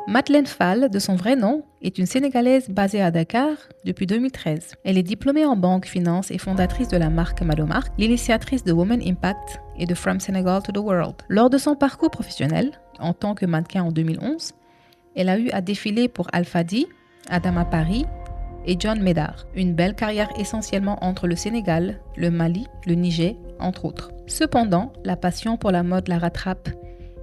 Madeleine Fall, de son vrai nom, est une Sénégalaise basée à Dakar depuis 2013. Elle est diplômée en banque, finance et fondatrice de la marque Madomark, l'initiatrice de Women Impact et de From Senegal to the World. Lors de son parcours professionnel, en tant que mannequin en 2011, elle a eu à défiler pour Alphadi, Adama Paris et John Médard. Une belle carrière essentiellement entre le Sénégal, le Mali, le Niger, entre autres. Cependant, la passion pour la mode la rattrape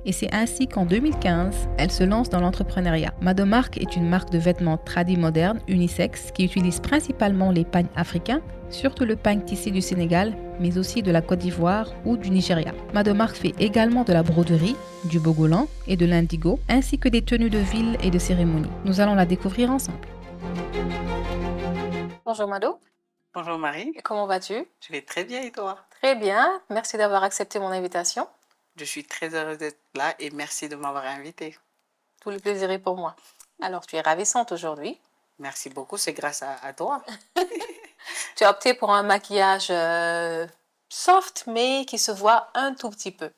et c'est ainsi qu'en 2015, elle se lance dans l'entrepreneuriat. Madomark est une marque de vêtements tradis modernes, unisex, qui utilise principalement les pagnes africains, surtout le pagne tissé du Sénégal, mais aussi de la Côte d'Ivoire ou du Nigeria. Madomark fait également de la broderie, du bogolan et de l'indigo, ainsi que des tenues de ville et de cérémonie. Nous allons la découvrir ensemble. Bonjour Mado. Bonjour Marie. Comment vas-tu? Je vais très bien et toi? Très bien, merci d'avoir accepté mon invitation. Je suis très heureuse d'être là et merci de m'avoir invitée. Tout le plaisir est pour moi. Alors, tu es ravissante aujourd'hui. Merci beaucoup, c'est grâce à toi. Tu as opté pour un maquillage soft, mais qui se voit un tout petit peu.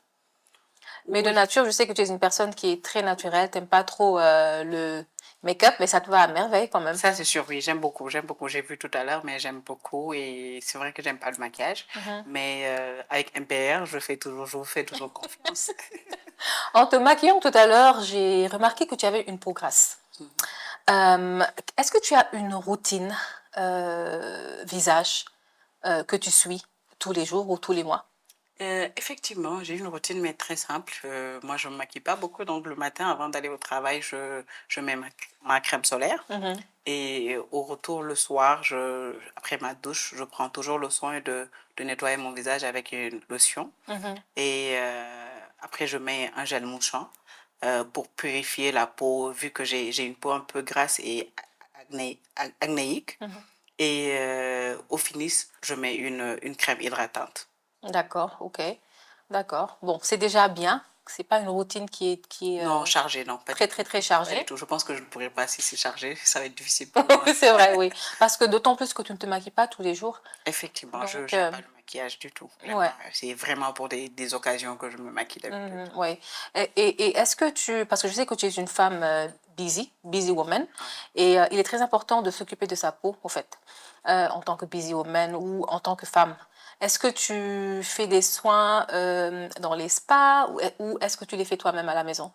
Mais oui. De nature, je sais que tu es une personne qui est très naturelle, tu n'aimes pas trop le make-up, mais ça te va à merveille quand même. Ça, c'est sûr, oui, j'aime beaucoup. J'ai vu tout à l'heure, mais j'aime beaucoup. Et c'est vrai que j'aime pas le maquillage. Mais avec MPR, je vous fais toujours confiance. En te maquillant tout à l'heure, j'ai remarqué que tu avais une peau grasse. Est-ce que tu as une routine visage que tu suis tous les jours ou tous les mois? Effectivement, j'ai une routine, mais très simple. Moi, je ne me maquille pas beaucoup. Donc, le matin, avant d'aller au travail, je mets ma crème solaire. Et au retour, le soir, après ma douche, je prends toujours le soin de nettoyer mon visage avec une lotion. Et après, je mets un gel mouchant pour purifier la peau, vu que j'ai une peau un peu grasse et acnéique. Et au finish, je mets une crème hydratante. D'accord, ok. D'accord. Bon, c'est déjà bien. C'est pas une routine qui est non, chargée, non. Pas très chargée. Pas du tout. Je pense que je ne pourrais pas si c'est chargé. Ça va être difficile pour moi. C'est vrai, oui. Parce que d'autant plus que tu ne te maquilles pas tous les jours. Effectivement, donc, je n'aime pas le maquillage du tout. Ouais. C'est vraiment pour des occasions que je me maquille d'habitude. Oui. Et est-ce que parce que je sais que tu es une femme busy woman, et il est très important de s'occuper de sa peau, en fait, en tant que busy woman ou en tant que femme. Est-ce que tu fais des soins dans les spas ou est-ce que tu les fais toi-même à la maison?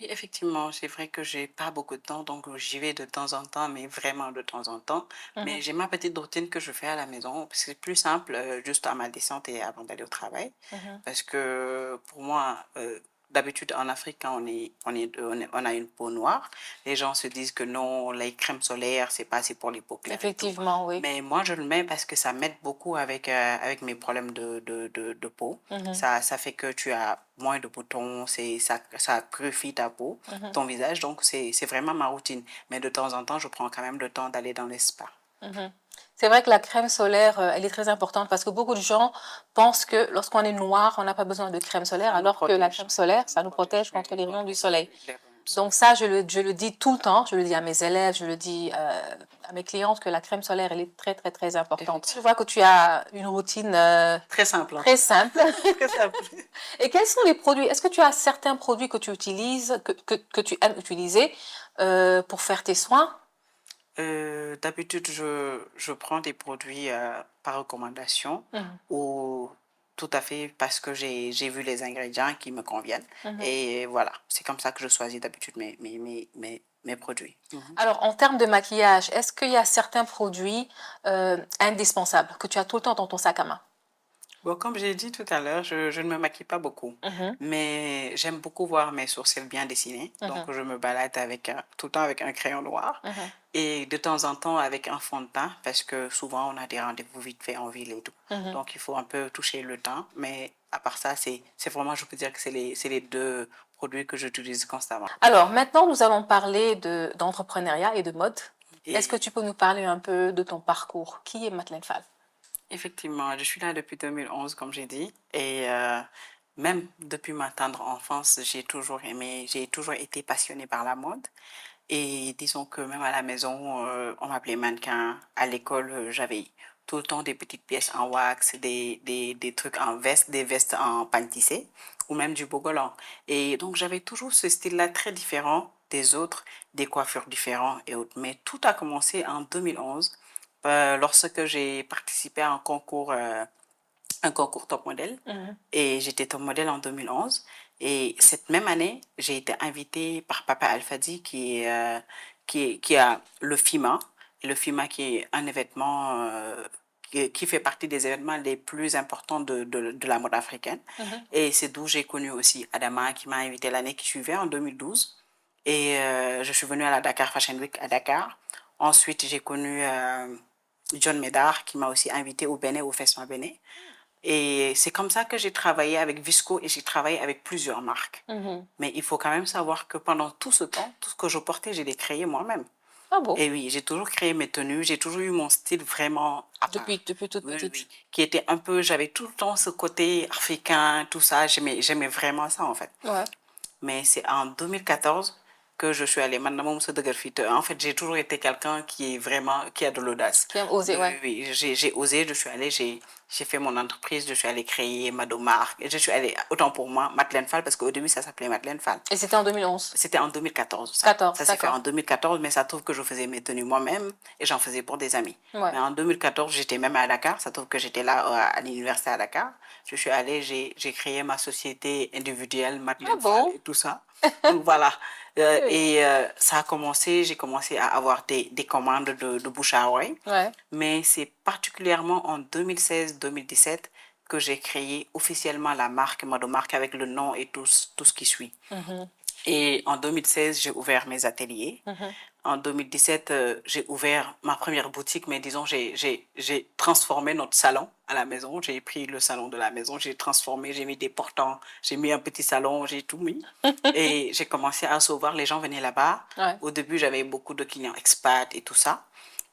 Oui, effectivement, c'est vrai que j'ai pas beaucoup de temps, donc j'y vais de temps en temps, mais vraiment de temps en temps. Mais j'ai ma petite routine que je fais à la maison. C'est plus simple, juste à ma descente et avant d'aller au travail. Parce que pour moi, d'habitude en Afrique, quand on a une peau noire, les gens se disent que non, les crèmes solaires, c'est pas assez pour les peaux claires. Effectivement, oui. Mais moi, je le mets parce que ça m'aide beaucoup avec mes problèmes de peau. Ça fait que tu as moins de boutons, ça purifie ta peau, ton visage. Donc, c'est vraiment ma routine. Mais de temps en temps, je prends quand même le temps d'aller dans les spas. C'est vrai que la crème solaire, elle est très importante parce que beaucoup de gens pensent que lorsqu'on est noir, on n'a pas besoin de crème solaire, alors que la crème solaire, ça nous protège contre les rayons du soleil. Donc ça, je le dis tout le temps, je le dis à mes élèves, je le dis à mes clientes que la crème solaire, elle est très, très, très importante. Je vois que tu as une routine très simple. Très simple. Très simple. Et quels sont les produits? Est-ce que tu as certains produits que tu utilises, que tu aimes utiliser pour faire tes soins? D'habitude, je prends des produits par recommandation ou tout à fait parce que j'ai vu les ingrédients qui me conviennent. Et voilà, c'est comme ça que je choisis d'habitude mes produits. Alors, en termes de maquillage, est-ce qu'il y a certains produits indispensables que tu as tout le temps dans ton sac à main? Bon, comme j'ai dit tout à l'heure, je ne me maquille pas beaucoup, mais j'aime beaucoup voir mes sourcils bien dessinés. Donc, je me balade tout le temps avec un crayon noir et de temps en temps avec un fond de teint parce que souvent, on a des rendez-vous vite fait en ville et tout. Donc, il faut un peu toucher le teint. Mais à part ça, c'est vraiment, je peux dire que c'est les deux produits que j'utilise constamment. Alors, maintenant, nous allons parler d'entrepreneuriat et de mode. Est-ce que tu peux nous parler un peu de ton parcours? Qui est Madeleine Fall? Effectivement, je suis là depuis 2011, comme j'ai dit. Et même depuis ma tendre enfance, j'ai toujours été passionnée par la mode. Et disons que même à la maison, on m'appelait mannequin. À l'école, j'avais tout le temps des petites pièces en wax, des trucs en veste, des vestes en pagne tissée ou même du bogolan. Et donc, j'avais toujours ce style-là très différent des autres, des coiffures différentes et autres. Mais tout a commencé en 2011 lorsque j'ai participé à un concours top modèle. Et j'étais top modèle en 2011. Et cette même année, j'ai été invitée par Papa Alfadi qui a le FIMA. Le FIMA qui est un événement qui fait partie des événements les plus importants de la mode africaine. Et c'est d'où j'ai connu aussi Adama qui m'a invité l'année qui suivait, en 2012. Et je suis venue à la Dakar Fashion Week à Dakar. Ensuite, j'ai connu John Médard qui m'a aussi invité au Bénin, au Festival Bénin. Et c'est comme ça que j'ai travaillé avec Visco et j'ai travaillé avec plusieurs marques. Mais il faut quand même savoir que pendant tout ce temps, tout ce que je portais, j'ai les créé moi-même. Ah bon? Et oui, j'ai toujours créé mes tenues, j'ai toujours eu mon style vraiment à part. Depuis toute Oui, petite. oui. Qui était un peu, j'avais tout le temps ce côté africain, tout ça, j'aimais vraiment ça en fait. Ouais. Mais c'est en 2014 que je suis allée. Maintenant, en fait, j'ai toujours été quelqu'un qui est vraiment, qui a de l'audace. Qui aime oser, Oui, ouais. oui, j'ai osé, je suis allée, j'ai fait mon entreprise, je suis allée créer Madomar. Et je suis allée, autant pour moi, Madeleine Fall, parce qu'au début, ça s'appelait Madeleine Fall. Et c'était en 2011? C'était en 2014, ça. 14, Ça s'est fait en d'accord. 2014, mais ça trouve que je faisais mes tenues moi-même et j'en faisais pour des amis. Ouais. Mais en 2014, j'étais même à Dakar. Ça trouve que j'étais là à l'université à Dakar. Je suis allée, j'ai créé ma société individuelle, Ah Madeleine Fall bon? et tout ça. Donc voilà. Oui. Ça a commencé, j'ai commencé à avoir des commandes de bouche à oreille. Ouais. Mais c'est particulièrement en 2016-2017 que j'ai créé officiellement la marque Madomark avec le nom et tout ce qui suit. Et en 2016, j'ai ouvert mes ateliers. En 2017, j'ai ouvert ma première boutique, mais disons, j'ai transformé notre salon à la maison. J'ai pris le salon de la maison, j'ai transformé, j'ai mis des portants, j'ai mis un petit salon, j'ai tout mis. Et j'ai commencé à recevoir, les gens venaient là-bas. Ouais. Au début, j'avais beaucoup de clients expats et tout ça.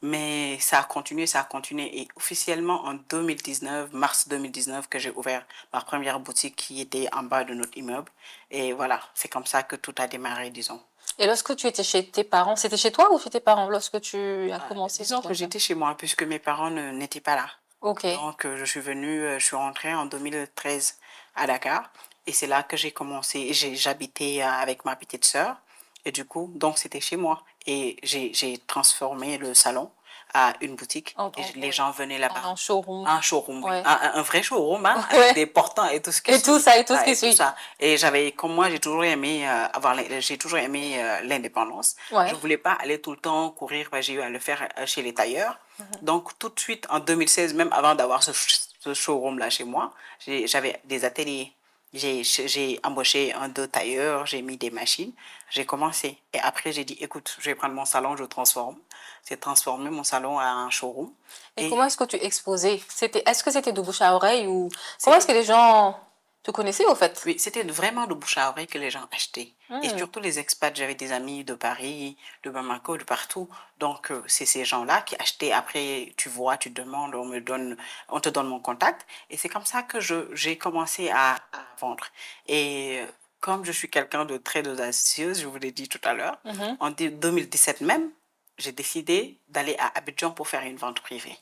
Mais ça a continué, ça a continué. Et officiellement, en 2019, mars 2019, que j'ai ouvert ma première boutique qui était en bas de notre immeuble. Et voilà, c'est comme ça que tout a démarré, disons. Et lorsque tu étais chez tes parents, c'était chez toi ou chez tes parents lorsque tu as commencé Disons que j'étais chez moi puisque mes parents n'étaient pas là. Ok. Donc, je suis venue, je suis rentrée en 2013 à Dakar. Et c'est là que j'ai commencé. J'habitais avec ma petite sœur. Et du coup, donc c'était chez moi. Et j'ai transformé le salon à une boutique. Et les gens venaient là-bas. En showroom. Un showroom, oui. Ouais. Un vrai showroom, hein, Ouais. avec des portants et tout ce qui Et tout ça, et tout ce qui et tout suit. ça. Et comme moi, j'ai toujours aimé j'ai toujours aimé l'indépendance. Ouais. Je voulais pas aller tout le temps courir. J'ai eu à le faire chez les tailleurs. Donc, tout de suite, en 2016, même avant d'avoir ce showroom-là chez moi, j'avais des ateliers. J'ai embauché deux tailleurs, j'ai mis des machines, j'ai commencé. Et après, j'ai dit, écoute, je vais prendre mon salon, je transforme. J'ai transformé mon salon à un showroom. Et comment est-ce que tu exposais? Est-ce que c'était de bouche à oreille ou comment est-ce que les gens te connaissaient au fait? Oui, c'était vraiment de bouche à oreille que les gens achetaient. Et surtout les expats, j'avais des amis de Paris, de Bamako, de partout. Donc, c'est ces gens-là qui achetaient. Après, tu vois, tu demandes, on te donne mon contact. Et c'est comme ça que j'ai commencé à vendre. Et comme je suis quelqu'un de très audacieuse, je vous l'ai dit tout à l'heure, en 2017 même, j'ai décidé d'aller à Abidjan pour faire une vente privée.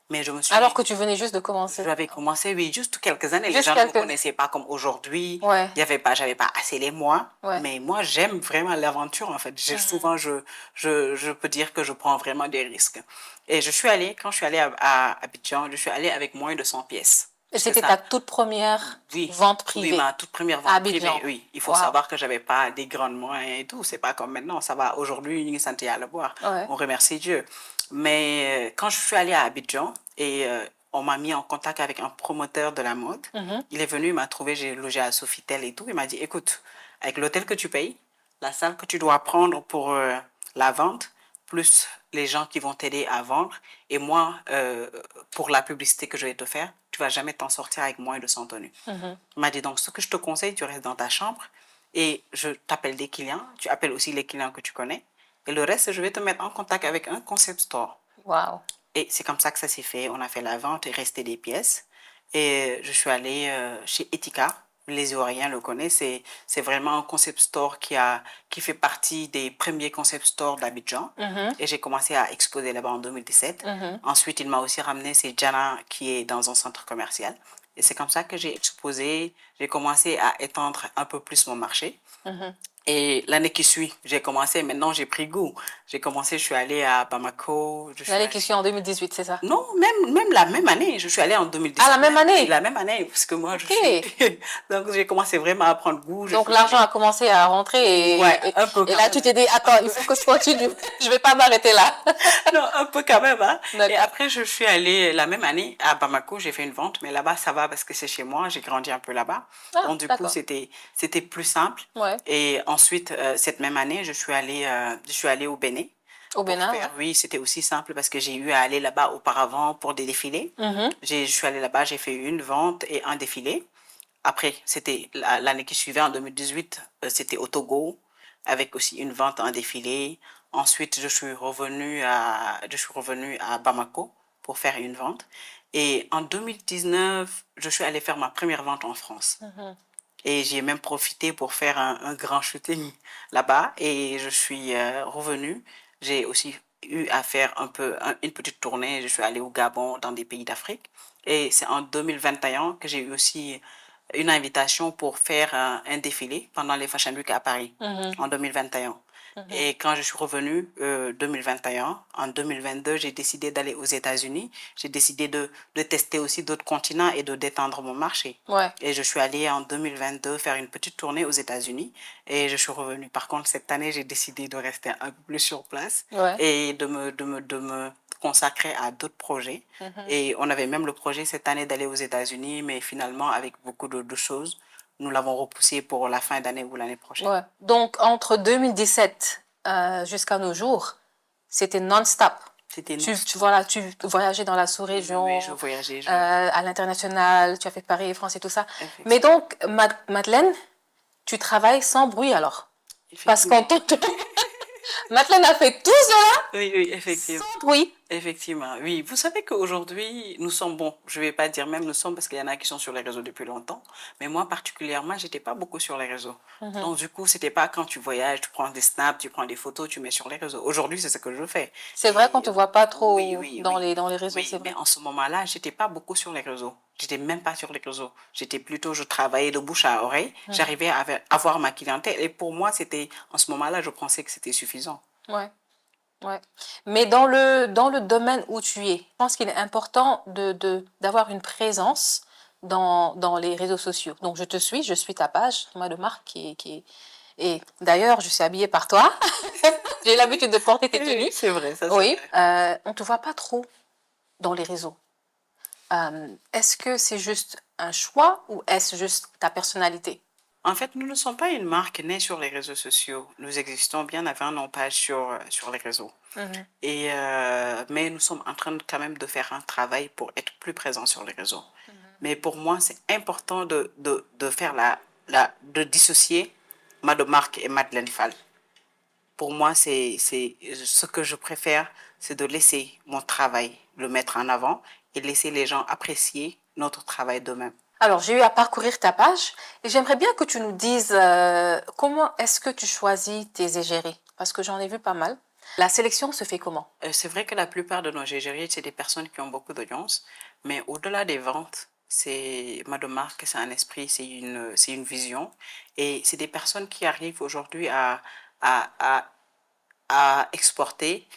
Mais je me suis Alors que tu venais juste de commencer. J'avais commencé, oui, juste quelques années. Les Juste gens ne me quelques- connaissaient pas comme aujourd'hui. Ouais. J'avais pas assez les mois. Ouais. Mais moi, j'aime vraiment l'aventure, en fait. Souvent, je peux dire que je prends vraiment des risques. Et quand je suis allée à Abidjan, je suis allée avec moins de 100 pièces. Et C'est c'était ça. ta toute première vente privée? Oui, ma toute première À vente privée, Abidjan. oui. Il faut Wow. savoir que j'avais pas des grands moyens et tout. C'est pas comme maintenant. Ça va. Aujourd'hui, une santé à le boire. Ouais. On remercie Dieu. Mais quand je suis allée à Abidjan et on m'a mis en contact avec un promoteur de la mode. Il est venu, il m'a trouvé, j'ai logé à Sofitel et tout. Il m'a dit, écoute, avec l'hôtel que tu payes, la salle que tu dois prendre pour la vente, plus les gens qui vont t'aider à vendre, et moi, pour la publicité que je vais te faire, tu vas jamais t'en sortir avec moins de 100 tenues. Il m'a dit, donc, ce que je te conseille, tu restes dans ta chambre et je t'appelle des clients. Tu appelles aussi les clients que tu connais. Et le reste, je vais te mettre en contact avec un concept store. Wow. Et c'est comme ça que ça s'est fait. On a fait la vente, il restait des pièces. Et je suis allée chez Etika, les Ivoiriens le connaissent, c'est vraiment un concept store qui fait partie des premiers concept stores d'Abidjan. Et j'ai commencé à exposer là-bas en 2017. Ensuite, il m'a aussi ramené, c'est Jana qui est dans un centre commercial. Et c'est comme ça que j'ai exposé, j'ai commencé à étendre un peu plus mon marché. Et l'année qui suit, j'ai commencé, maintenant j'ai pris goût. J'ai commencé, je suis allée à Bamako. L'année qui suit en 2018, c'est ça? Non, même la même année. Je suis allée en 2017. Ah, la même année? La même année, parce que moi, je suis... Donc, j'ai commencé vraiment à prendre goût. Donc, l'argent a commencé à rentrer ouais, un peu et là, tu t'es dit, attends, il faut que je continue. Je vais pas m'arrêter là. Non, un peu quand même. Hein. Et après, je suis allée la même année à Bamako. J'ai fait une vente, mais là-bas, ça va parce que c'est chez moi. J'ai grandi un peu là-bas. Ah, donc, du coup, c'était plus simple. Ouais. Et ensuite, cette même année, je suis allée au Bénin. Au Bénin, Oui, c'était aussi simple parce que j'ai eu à aller là-bas auparavant pour des défilés. Je suis allée là-bas, j'ai fait une vente et un défilé. Après, c'était l'année qui suivait, en 2018, c'était au Togo, avec aussi une vente, un défilé. Ensuite, je suis revenue à Bamako pour faire une vente. Et en 2019, je suis allée faire ma première vente en France. Et j'ai même profité pour faire un grand shooting là-bas. Et je suis revenue. J'ai aussi eu à faire une petite tournée. Je suis allée au Gabon, dans des pays d'Afrique. Et c'est en 2021 que j'ai eu aussi une invitation pour faire un défilé pendant les Fashion Week à Paris, en 2021. Et quand je suis revenue, 2021, en 2022, j'ai décidé d'aller aux États-Unis. J'ai décidé de tester aussi d'autres continents et de d'étendre mon marché. Ouais. Et je suis allée en 2022 faire une petite tournée aux États-Unis et je suis revenue. Par contre, cette année, j'ai décidé de rester un peu plus sur place et de me consacrer à d'autres projets. Et on avait même le projet cette année d'aller aux États-Unis, mais finalement, avec beaucoup de choses, nous l'avons repoussé pour la fin d'année ou l'année prochaine. Ouais. Donc, entre 2017 jusqu'à nos jours, c'était non-stop. Tu voyageais dans la sous-région, oui, je voyageais. À l'international, tu as fait Paris et France et tout ça. Mais donc, Madeleine, tu travailles sans bruit alors? Parce qu'on Madeleine a fait tout ça oui, effectivement. sans bruit. Effectivement, oui. Vous savez qu'aujourd'hui, nous sommes bons. Je ne vais pas dire même nous sommes parce qu'il y en a qui sont sur les réseaux depuis longtemps. Mais moi, particulièrement, je n'étais pas beaucoup sur les réseaux. Donc, du coup, ce n'était pas quand tu voyages, tu prends des snaps, tu prends des photos, tu mets sur les réseaux. Aujourd'hui, c'est ce que je fais. C'est vrai qu'on ne te voit pas trop dans les réseaux, oui, c'est vrai. Mais en ce moment-là, je n'étais pas beaucoup sur les réseaux. Je n'étais même pas sur les réseaux. J'étais plutôt, je travaillais de bouche à oreille. J'arrivais à avoir ma clientèle. Et pour moi, en ce moment-là, je pensais que c'était suffisant. Ouais. Ouais. Mais dans le domaine où tu es, je pense qu'il est important d'avoir une présence dans les réseaux sociaux. Donc, je suis ta page, Thomas de Marc, et d'ailleurs, je suis habillée par toi. J'ai l'habitude de porter tes tenues. C'est vrai, ça c'est oui. vrai. On ne te voit pas trop dans les réseaux. Est-ce que c'est juste un choix ou est-ce juste ta personnalité? En fait, nous ne sommes pas une marque née sur les réseaux sociaux. Nous existons bien avant nos pages sur les réseaux. Mais nous sommes en train quand même de faire un travail pour être plus présents sur les réseaux. Mais pour moi, c'est important de faire de dissocier Madame Marc et Madeleine Fall. Pour moi, c'est ce que je préfère, c'est de laisser mon travail, le mettre en avant et laisser les gens apprécier notre travail d'eux-mêmes. Alors, j'ai eu à parcourir ta page et j'aimerais bien que tu nous dises comment est-ce que tu choisis tes égéries? Parce que j'en ai vu pas mal. La sélection se fait comment? C'est vrai que la plupart de nos égéries, c'est des personnes qui ont beaucoup d'audience, mais au-delà des ventes, c'est Madame Marc, c'est un esprit, c'est une vision. Et c'est des personnes qui arrivent aujourd'hui à exporter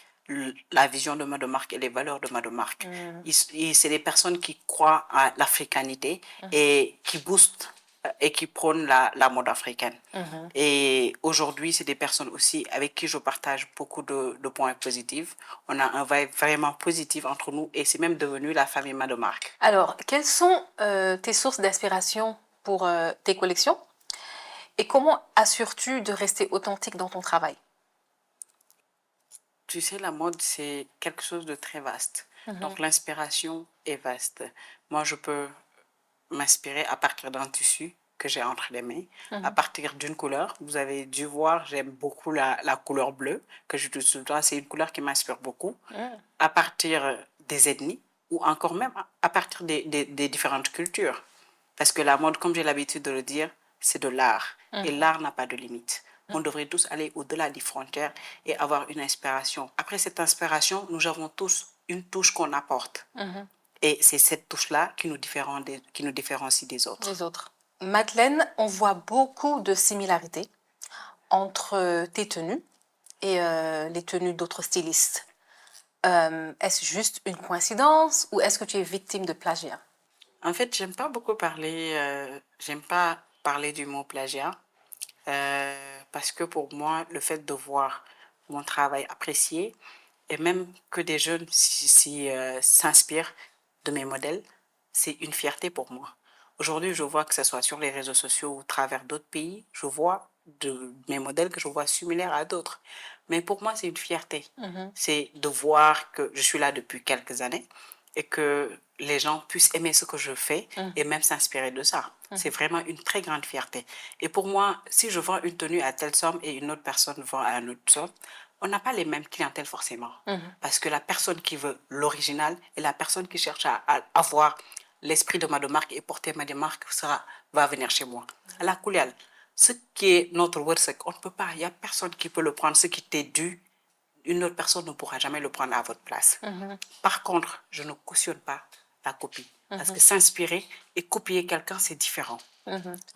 la vision de Madame Marc et les valeurs de Madame Marc. C'est des personnes qui croient à l'africanité et qui boostent et qui prônent la mode africaine. Et aujourd'hui, c'est des personnes aussi avec qui je partage beaucoup de points positifs. On a un vibe vraiment positif entre nous et c'est même devenu la famille Madame Marc. Alors, quelles sont tes sources d'inspiration pour tes collections et comment assures-tu de rester authentique dans ton travail? Tu sais, la mode, c'est quelque chose de très vaste. Donc, l'inspiration est vaste. Moi, je peux m'inspirer à partir d'un tissu que j'ai entre les mains, à partir d'une couleur. Vous avez dû voir, j'aime beaucoup la couleur bleue que je te dois. C'est une couleur qui m'inspire beaucoup. À partir des ethnies ou encore même à partir des différentes cultures. Parce que la mode, comme j'ai l'habitude de le dire, c'est de l'art. Et l'art n'a pas de limite. On devrait tous aller au-delà des frontières et avoir une inspiration. Après cette inspiration, nous avons tous une touche qu'on apporte. Et c'est cette touche-là qui nous différencie des autres. Les autres. Madeleine, on voit beaucoup de similarités entre tes tenues et les tenues d'autres stylistes. Est-ce juste une coïncidence ou est-ce que tu es victime de plagiat? En fait, j'aime pas parler du mot plagiat parce que pour moi, le fait de voir mon travail apprécié et même que des jeunes s'inspirent de mes modèles, c'est une fierté pour moi. Aujourd'hui, je vois que ce soit sur les réseaux sociaux ou à travers d'autres pays, je vois mes modèles que je vois similaires à d'autres. Mais pour moi, c'est une fierté. C'est de voir que je suis là depuis quelques années et que les gens puissent aimer ce que je fais et même s'inspirer de ça. C'est vraiment une très grande fierté. Et pour moi, si je vends une tenue à telle somme et une autre personne vend à une autre somme, on n'a pas les mêmes clientèles forcément. Parce que la personne qui veut l'original et la personne qui cherche à avoir l'esprit de ma marque et porter ma marque va venir chez moi. À la couleur, ce qui est notre wordset, on ne peut pas, il n'y a personne qui peut le prendre. Ce qui t'est dû, une autre personne ne pourra jamais le prendre à votre place. Par contre, je ne cautionne pas la copie. Parce que s'inspirer et copier quelqu'un, c'est différent.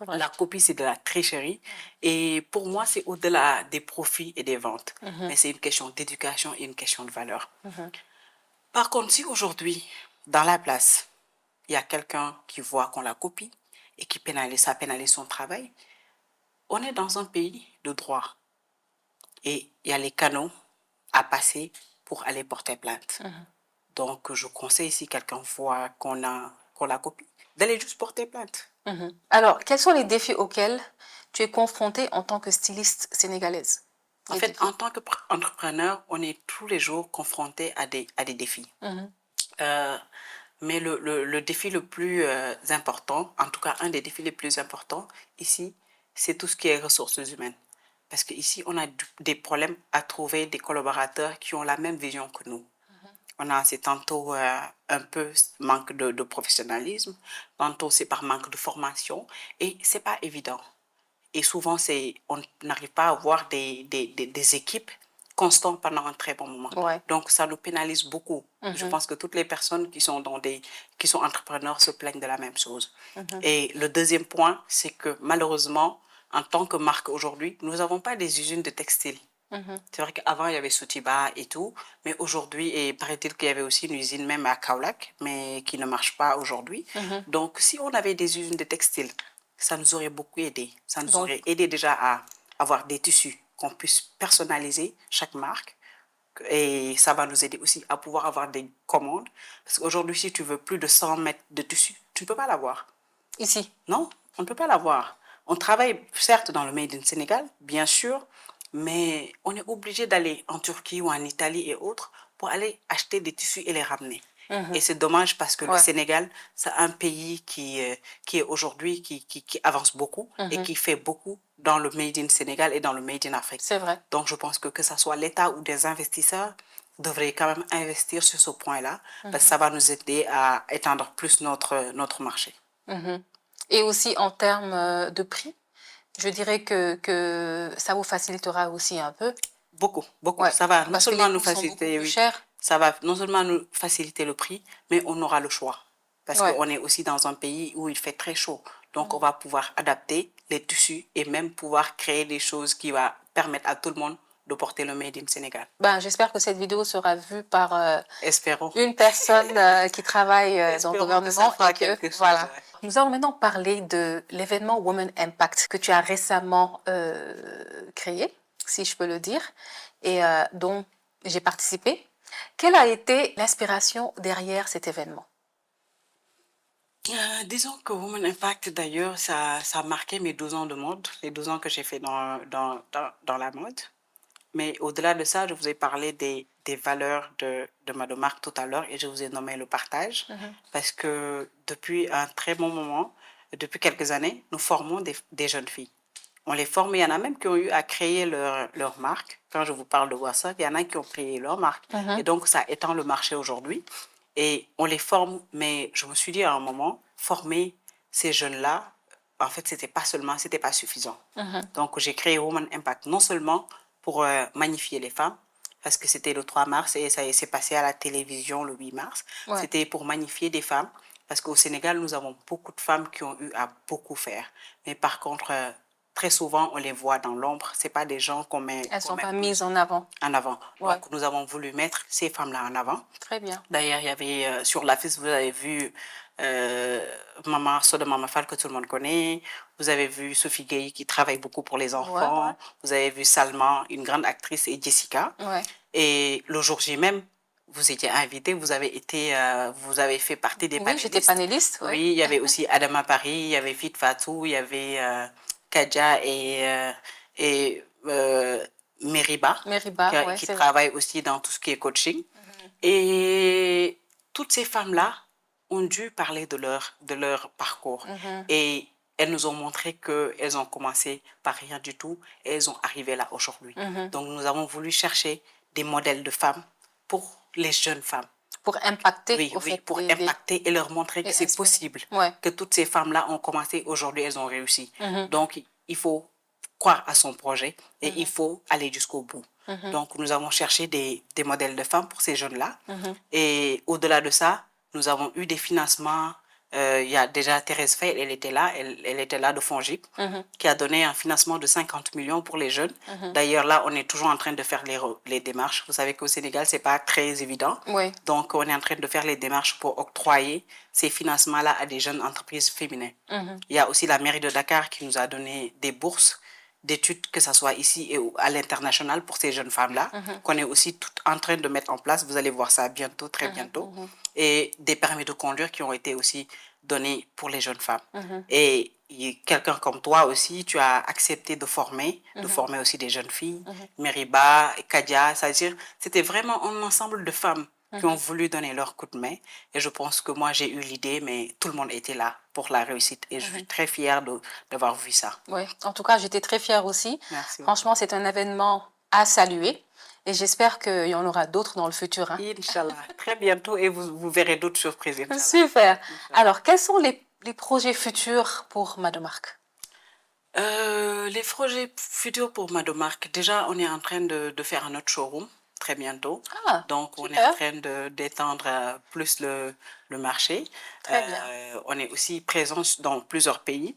La copie, c'est de la tricherie. Et pour moi, c'est au-delà des profits et des ventes. Mais c'est une question d'éducation et une question de valeur. Par contre, si aujourd'hui, dans la place, il y a quelqu'un qui voit qu'on la copie et qui pénalise son travail, on est dans un pays de droit. Et il y a les canaux à passer pour aller porter plainte. Donc, je conseille, si quelqu'un voit qu'on la copie, d'aller juste porter plainte. Alors, quels sont les défis auxquels tu es confrontée en tant que styliste sénégalaise? En fait, en tant qu'entrepreneur, on est tous les jours confronté à des défis. Mais le défi le plus important, en tout cas un des défis les plus importants ici, c'est tout ce qui est ressources humaines. Parce qu'ici, on a des problèmes à trouver des collaborateurs qui ont la même vision que nous. C'est tantôt un peu manque de professionnalisme, tantôt c'est par manque de formation et c'est pas évident. Et souvent, on n'arrive pas à avoir des équipes constantes pendant un très bon moment. Donc, ça nous pénalise beaucoup. Je pense que toutes les personnes qui sont entrepreneurs se plaignent de la même chose. Et le deuxième point, c'est que malheureusement, en tant que marque aujourd'hui, nous n'avons pas des usines de textiles. C'est vrai qu'avant, il y avait Sotiba et tout, mais aujourd'hui, et paraît-il qu'il y avait aussi une usine même à Kaolack, mais qui ne marche pas aujourd'hui. Donc, si on avait des usines de textiles, ça nous aurait beaucoup aidé. Ça nous aurait aidé déjà à avoir des tissus qu'on puisse personnaliser chaque marque. Et ça va nous aider aussi à pouvoir avoir des commandes. Parce qu'aujourd'hui, si tu veux plus de 100 mètres de tissu, tu ne peux pas l'avoir. Ici? Non, on ne peut pas l'avoir. On travaille certes dans le Made in Sénégal, bien sûr, mais on est obligé d'aller en Turquie ou en Italie et autres pour aller acheter des tissus et les ramener. Et c'est dommage parce que le Sénégal, c'est un pays qui est aujourd'hui, qui avance beaucoup et qui fait beaucoup dans le Made in Sénégal et dans le Made in Afrique. C'est vrai. Donc, je pense que ce soit l'État ou des investisseurs devraient quand même investir sur ce point-là parce que ça va nous aider à étendre plus notre marché. Et aussi en termes de prix, je dirais que ça vous facilitera aussi un peu. Beaucoup. Ça va non seulement nous faciliter, ça va non seulement nous faciliter le prix, mais on aura le choix. Parce qu'on est aussi dans un pays où il fait très chaud. Donc, on va pouvoir adapter les tissus et même pouvoir créer des choses qui vont permettre à tout le monde de porter le Made in Sénégal. J'espère que cette vidéo sera vue par Espérons. Une personne qui travaille dans le gouvernement. Voilà. Nous allons maintenant parler de l'événement Women Impact que tu as récemment créé, si je peux le dire, et dont j'ai participé. Quelle a été l'inspiration derrière cet événement? Disons que Women Impact, d'ailleurs, ça a marqué mes 12 ans de mode, les 12 ans que j'ai fait dans la mode. Mais au-delà de ça, je vous ai parlé des valeurs de ma marque tout à l'heure et je vous ai nommé le partage. Parce que depuis un très bon moment, depuis quelques années, nous formons des jeunes filles. On les forme, il y en a même qui ont eu à créer leur marque. Quand je vous parle de WhatsApp, il y en a qui ont créé leur marque. Et donc, ça étend le marché aujourd'hui. Et on les forme, mais je me suis dit à un moment, former ces jeunes-là, en fait, c'était pas suffisant. Donc, j'ai créé Women Impact non seulement pour magnifier les femmes, parce que c'était le 3 mars et ça s'est passé à la télévision le 8 mars. Ouais. C'était pour magnifier des femmes, parce qu'au Sénégal, nous avons beaucoup de femmes qui ont eu à beaucoup faire. Mais par contre, très souvent, on les voit dans l'ombre. Ce pas des gens qu'on met... Elles sont pas mises en avant. En avant. Ouais. Donc, nous avons voulu mettre ces femmes-là en avant. Très bien. D'ailleurs, il y avait sur l'affiche, vous avez vu Maman Soda Mama Fall, que tout le monde connaît. Vous avez vu Sophie Gay, qui travaille beaucoup pour les enfants. Ouais. Vous avez vu Salma, une grande actrice, et Jessica. Ouais. Et le jour J même, vous étiez invité, vous avez fait partie des panélistes. Oui, j'étais panéliste. Ouais. Oui, il y avait aussi Adama Paris, il y avait Fit Fatou, il y avait Kadja et Meriba, qui travaille aussi dans tout ce qui est coaching. Et toutes ces femmes-là ont dû parler de leur parcours. Et elles nous ont montré qu'elles ont commencé par rien du tout et elles ont arrivé là aujourd'hui. Donc, nous avons voulu chercher des modèles de femmes pour les jeunes femmes. Pour impacter, impacter et leur montrer que c'est possible. Ouais. Que toutes ces femmes-là ont commencé, aujourd'hui, elles ont réussi. Donc, il faut croire à son projet et il faut aller jusqu'au bout. Donc, nous avons cherché des modèles de femmes pour ces jeunes-là. Et au-delà de ça, nous avons eu des financements. Il y a déjà Thérèse Faye, elle était là de Fongip, qui a donné un financement de 50 millions pour les jeunes. D'ailleurs, là, on est toujours en train de faire les démarches. Vous savez qu'au Sénégal, c'est pas très évident. Oui. Donc, on est en train de faire les démarches pour octroyer ces financements-là à des jeunes entreprises féminines. Il y a aussi la mairie de Dakar qui nous a donné des bourses d'études, que ce soit ici et à l'international pour ces jeunes femmes-là, qu'on est aussi toutes en train de mettre en place. Vous allez voir ça bientôt, très bientôt. Et des permis de conduire qui ont été aussi donnés pour les jeunes femmes. Et quelqu'un comme toi aussi, tu as accepté de former aussi des jeunes filles, Meriba, Kadia, c'est-à-dire c'était vraiment un ensemble de femmes qui ont voulu donner leur coup de main. Et je pense que moi, j'ai eu l'idée, mais tout le monde était là pour la réussite. Et je suis très fière d'avoir vu ça. Oui, en tout cas, j'étais très fière aussi. Merci. Franchement, c'est un événement à saluer. Et j'espère qu'il y en aura d'autres dans le futur. Hein. Inch'Allah. Très bientôt et vous verrez d'autres surprises. Inch'Allah. Super. Inch'Allah. Alors, quels sont les projets futurs pour Madomark? Les projets futurs pour Madomark, déjà, on est en train de faire un autre showroom très bientôt. Ah, donc, super. on est en train d'étendre plus le marché. Très bien. On est aussi présent dans plusieurs pays.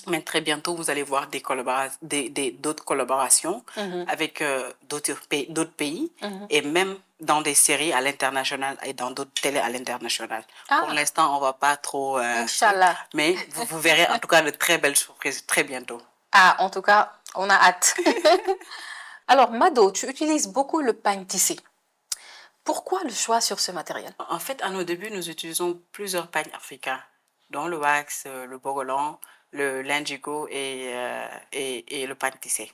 Mais très bientôt, vous allez voir d'autres collaborations avec d'autres pays et même dans des séries à l'international et dans d'autres télés à l'international. Pour l'instant, on ne va pas trop... Inch'Allah. Mais vous verrez en tout cas de très belles surprises très bientôt. Ah, en tout cas, on a hâte. Alors, Mado, tu utilises beaucoup le pagne tissé. Pourquoi le choix sur ce matériel? En fait, à nos débuts, nous utilisons plusieurs pagnes africains, dont le wax, le bogolan, le l'indigo et le pagne tissé.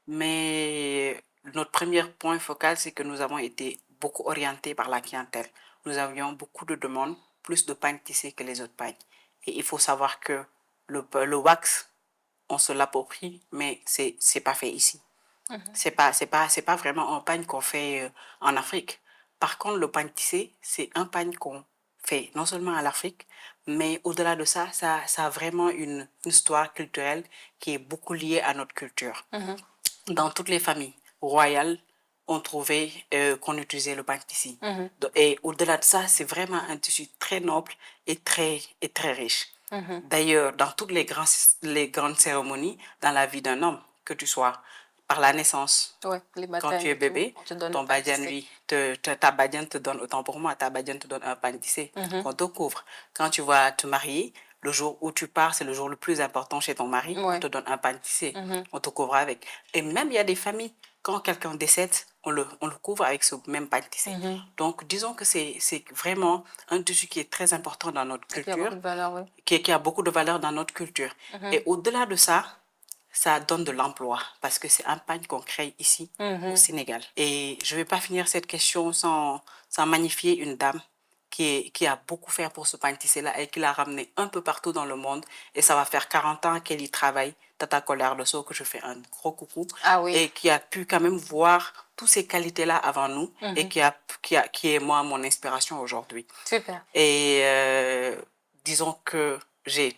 Mais notre premier point focal, c'est que nous avons été beaucoup orientés par la clientèle. Nous avions beaucoup de demandes, plus de pagne tissé que les autres pagnes. Et il faut savoir que le wax, on se l'approprie, mais c'est pas fait ici. C'est pas vraiment un pagne qu'on fait en Afrique. Par contre, le pagne tissé, c'est un pagne qu'on fait non seulement en Afrique, mais au-delà de ça, ça a vraiment une histoire culturelle qui est beaucoup liée à notre culture. Dans toutes les familles royales, on trouvait qu'on utilisait le pagne tissé. Et au-delà de ça, c'est vraiment un tissu très noble et très riche. D'ailleurs, dans toutes les grandes cérémonies, dans la vie d'un homme, que tu sois par la naissance, quand tu es bébé, ton badiane, lui, ta badiane te donne, autant pour moi, ta badiane te donne un pagne tissé qu'on te couvre. Quand tu vas te marier, le jour où tu pars, c'est le jour le plus important chez ton mari, on te donne un pagne tissé, on te couvre avec. Et même, il y a des familles, quand quelqu'un décède, on le couvre avec ce même pagne tissé. Donc, disons que c'est vraiment un tissu qui est très important dans notre culture, qui a beaucoup de valeur dans notre culture. Et au-delà de ça, ça donne de l'emploi parce que c'est un pagne qu'on crée ici au Sénégal. Et je ne vais pas finir cette question sans magnifier une dame qui a beaucoup fait pour ce pagne tissé-là et qui l'a ramené un peu partout dans le monde. Et ça va faire 40 ans qu'elle y travaille. Tata Collard de Sceaux, que je fais un gros coucou. Ah oui. Et qui a pu quand même voir toutes ces qualités-là avant nous et qui est moi mon inspiration aujourd'hui. Super. Et disons que j'ai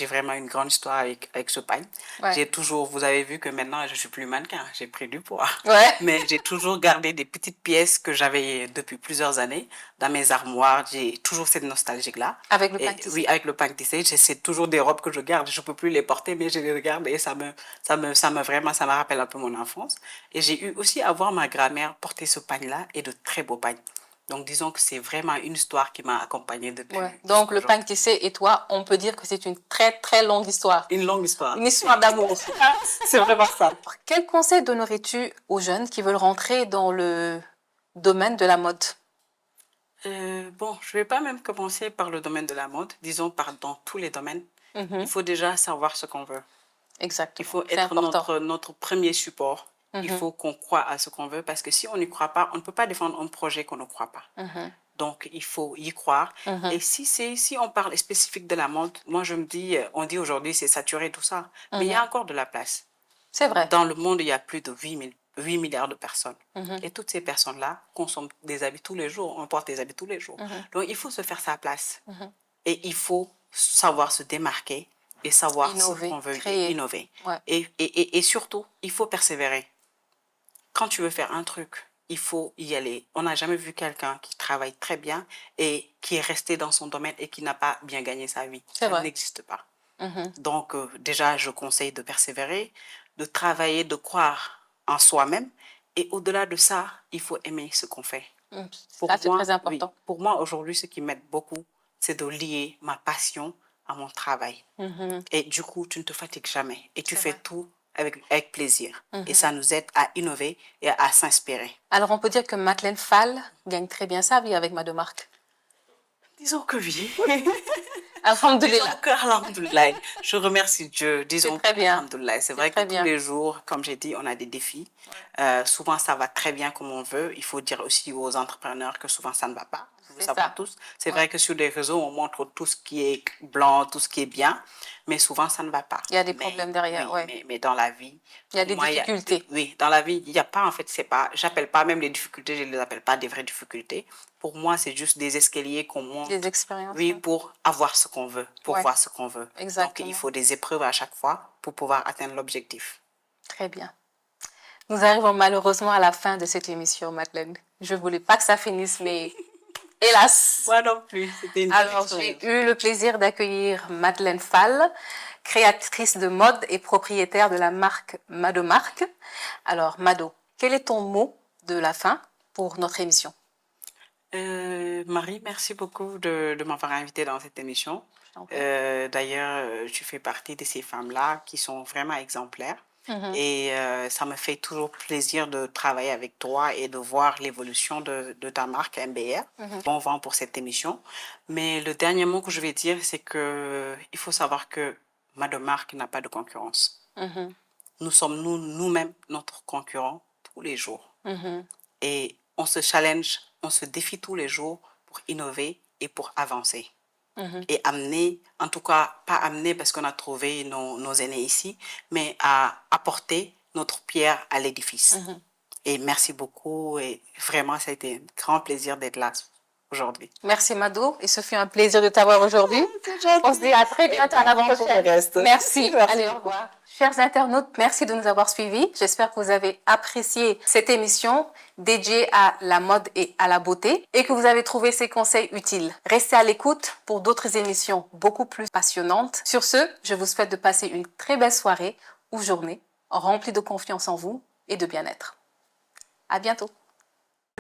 vraiment une grande histoire avec ce pagne. Ouais. J'ai toujours, vous avez vu que maintenant, je suis plus mannequin, j'ai pris du poids. Ouais. Mais j'ai toujours gardé des petites pièces que j'avais depuis plusieurs années dans mes armoires. J'ai toujours cette nostalgie-là. Avec le Et pagne tissé. oui, avec le pagne tissé, c'est toujours des robes que je garde. Je peux plus les porter, mais je les regarde et ça me rappelle un peu mon enfance. Et j'ai eu aussi à voir ma grand-mère porter ce pagne-là et de très beaux pagnes. Donc, disons que c'est vraiment une histoire qui m'a accompagnée depuis. Ouais. Donc, le pagne tissé et toi, on peut dire que c'est une très, très longue histoire. Une longue histoire. Une histoire d'amour. C'est vraiment ça. Quel conseil donnerais-tu aux jeunes qui veulent rentrer dans le domaine de la mode? Bon, je vais pas même commencer par le domaine de la mode, disons dans tous les domaines. Il faut déjà savoir ce qu'on veut. Exactement. Il faut C'est être important. notre premier support. Il faut qu'on croit à ce qu'on veut parce que si on n'y croit pas, on ne peut pas défendre un projet qu'on ne croit pas. Donc, il faut y croire. Et si on parle spécifique de la mode, moi, je me dis, on dit aujourd'hui, c'est saturé, tout ça. Mais il y a encore de la place. C'est vrai. Dans le monde, il y a plus de 8 milliards de personnes. Et toutes ces personnes-là consomment des habits tous les jours. On porte des habits tous les jours. Donc, il faut se faire sa place. Et il faut savoir se démarquer et savoir Innover, ce qu'on veut créer. innover. Ouais. Et surtout, il faut persévérer. Quand tu veux faire un truc, il faut y aller. On n'a jamais vu quelqu'un qui travaille très bien et qui est resté dans son domaine et qui n'a pas bien gagné sa vie. C'est Ça vrai. n'existe pas. Donc, déjà, je conseille de persévérer, de travailler, de croire en soi-même. Et au-delà de ça, il faut aimer ce qu'on fait. Ça, c'est très important. Oui, pour moi, aujourd'hui, ce qui m'aide beaucoup, c'est de lier ma passion à mon travail. Et du coup, tu ne te fatigues jamais. Et tu fais tout avec plaisir. Et ça nous aide à innover et à s'inspirer. Alors, on peut dire que Madeleine Fall gagne très bien sa vie avec Mado Marque. Disons que oui. Alhamdoulilah. Alhamdoulilah. Je remercie Dieu. Disons très bien. Alhamdoulilah. C'est vrai que tous les jours, comme j'ai dit, on a des défis. Souvent, ça va très bien comme on veut. Il faut dire aussi aux entrepreneurs que souvent, ça ne va pas. Vous savez tous. C'est vrai que sur les réseaux, on montre tout ce qui est blanc, tout ce qui est bien. Mais souvent, ça ne va pas. Il y a des problèmes derrière, oui, mais dans la vie... Il y a des difficultés. Oui, dans la vie, il n'y a pas, en fait, c'est pas... J'appelle pas même les difficultés, je ne les appelle pas des vraies difficultés. Pour moi, c'est juste des escaliers qu'on monte. Des expériences. Oui, pour avoir ce qu'on veut, pour voir ce qu'on veut. Exactement. Donc, il faut des épreuves à chaque fois pour pouvoir atteindre l'objectif. Très bien. Nous arrivons malheureusement à la fin de cette émission, Madeleine. Je ne voulais pas que ça finisse, mais... Hélas. Moi non plus, c'était une Alors, j'ai eu le plaisir d'accueillir Madeleine Fall, créatrice de mode et propriétaire de la marque Mado Marque. Alors, Mado, quel est ton mot de la fin pour notre émission? Marie, merci beaucoup de m'avoir invitée dans cette émission. D'ailleurs, tu fais partie de ces femmes-là qui sont vraiment exemplaires. Et ça me fait toujours plaisir de travailler avec toi et de voir l'évolution de ta marque MBR. Bon vent pour cette émission. Mais le dernier mot que je vais dire, c'est qu'il faut savoir que Mado Marque n'a pas de concurrence. Nous sommes nous-mêmes notre concurrent tous les jours. Et on se challenge, on se défie tous les jours pour innover et pour avancer. Et amener, en tout cas, pas amener parce qu'on a trouvé nos aînés ici, mais à apporter notre pierre à l'édifice. Et merci beaucoup et vraiment, ça a été un grand plaisir d'être là aujourd'hui. Merci Mado et ce fut un plaisir de t'avoir aujourd'hui. On se dit à très bientôt à la prochaine. Merci. Allez, au revoir. Chers internautes, merci de nous avoir suivis. J'espère que vous avez apprécié cette émission dédiée à la mode et à la beauté et que vous avez trouvé ces conseils utiles. Restez à l'écoute pour d'autres émissions beaucoup plus passionnantes. Sur ce, je vous souhaite de passer une très belle soirée ou journée remplie de confiance en vous et de bien-être. À bientôt.